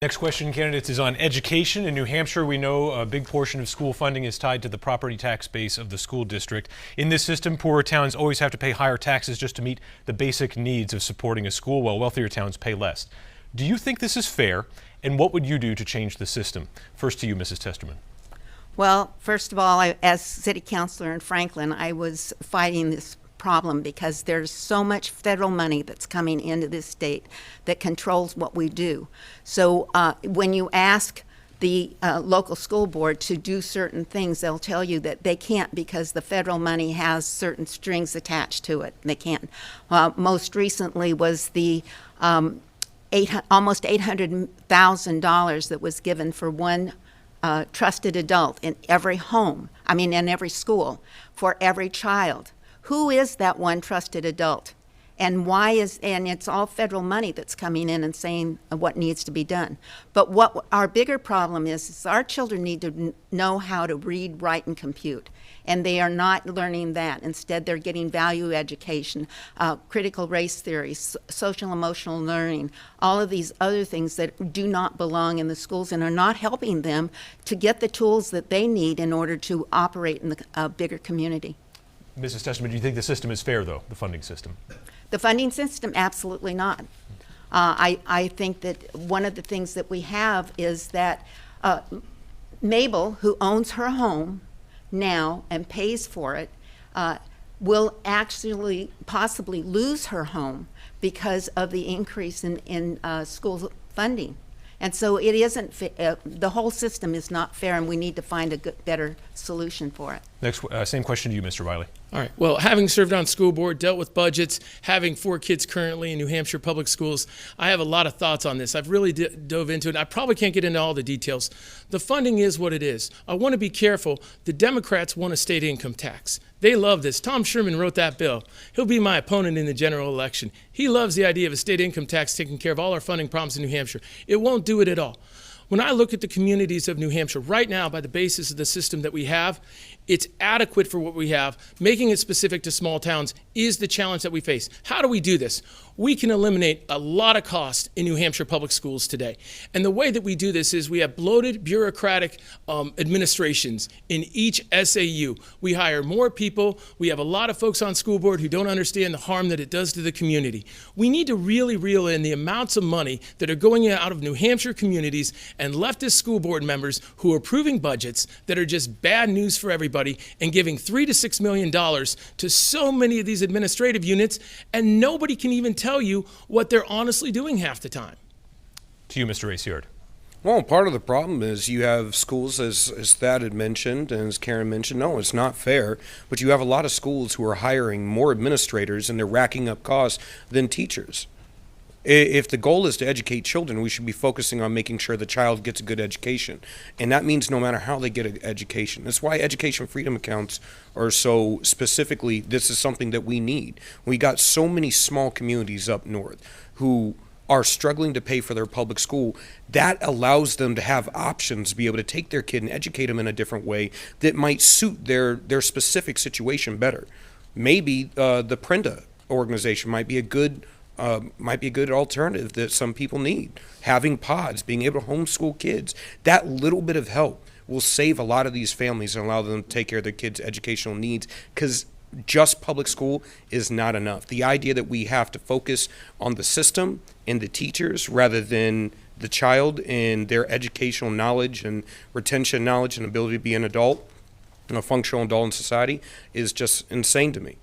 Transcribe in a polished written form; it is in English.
Next question, candidates, is on education. In New Hampshire, we know a big portion of school funding is tied to the property tax base of the school district. In this system, poorer towns always have to pay higher taxes just to meet the basic needs of supporting a school, while wealthier towns pay less. Do you think this is fair, and what would you do to change the system? First to you, Mrs. Testerman. Well, first of all, as city councilor in Franklin, I was fighting this problem because there's so much federal money that's coming into this state that controls what we do. So when you ask the local school board to do certain things, they'll tell you that they can't because the federal money has certain strings attached to it. They can't. Most recently was the almost $800,000 that was given for one trusted adult in every home, in every school, for every child. Who is that one trusted adult? And it's all federal money that's coming in and saying what needs to be done. But what our bigger problem is our children need to know how to read, write, and compute. And they are not learning that. Instead, they're getting value education, critical race theory, social emotional learning, all of these other things that do not belong in the schools and are not helping them to get the tools that they need in order to operate in the bigger community. Mrs. Testerman, do you think the system is fair, though, the funding system? The funding system, absolutely not. I think that one of the things that we have is that Mabel, who owns her home now and pays for it, will actually possibly lose her home because of the increase in school funding. And so it isn't, the whole system is not fair, and we need to find a better solution for it. Next, same question to you, Mr. Wiley. All right. Well, having served on school board, dealt with budgets, having 4 kids currently in New Hampshire public schools, I have a lot of thoughts on this. I've really dove into it. I probably can't get into all the details. The funding is what it is. I want to be careful. The Democrats want a state income tax. They love this. Tom Sherman wrote that bill. He'll be my opponent in the general election. He loves the idea of a state income tax taking care of all our funding problems in New Hampshire. It won't do it at all. When I look at the communities of New Hampshire right now, by the basis of the system that we have, it's adequate for what we have. Making it specific to small towns is the challenge that we face. How do we do this? We can eliminate a lot of cost in New Hampshire public schools today. And the way that we do this is we have bloated bureaucratic administrations in each SAU. We hire more people. We have a lot of folks on school board who don't understand the harm that it does to the community. We need to really reel in the amounts of money that are going out of New Hampshire communities and leftist school board members who are approving budgets that are just bad news for everybody and giving $3 to $6 million to so many of these administrative units, and nobody can even tell you what they're honestly doing half the time. To you, Mr. Rayciard. Well, part of the problem is you have schools, as Thad had mentioned, and as Karen mentioned, no, it's not fair, but you have a lot of schools who are hiring more administrators and they're racking up costs than teachers. If the goal is to educate children, we should be focusing on making sure the child gets a good education. And that means no matter how they get an education. That's why education freedom accounts are so specifically, this is something that we need. We got so many small communities up north who are struggling to pay for their public school. That allows them to have options to be able to take their kid and educate them in a different way that might suit their specific situation better. Maybe the Prenda organization might be a good alternative that some people need. Having pods, being able to homeschool kids, that little bit of help will save a lot of these families and allow them to take care of their kids' educational needs, because just public school is not enough. The idea that we have to focus on the system and the teachers rather than the child and their educational knowledge and retention knowledge and ability to be an adult, a functional adult in society, is just insane to me.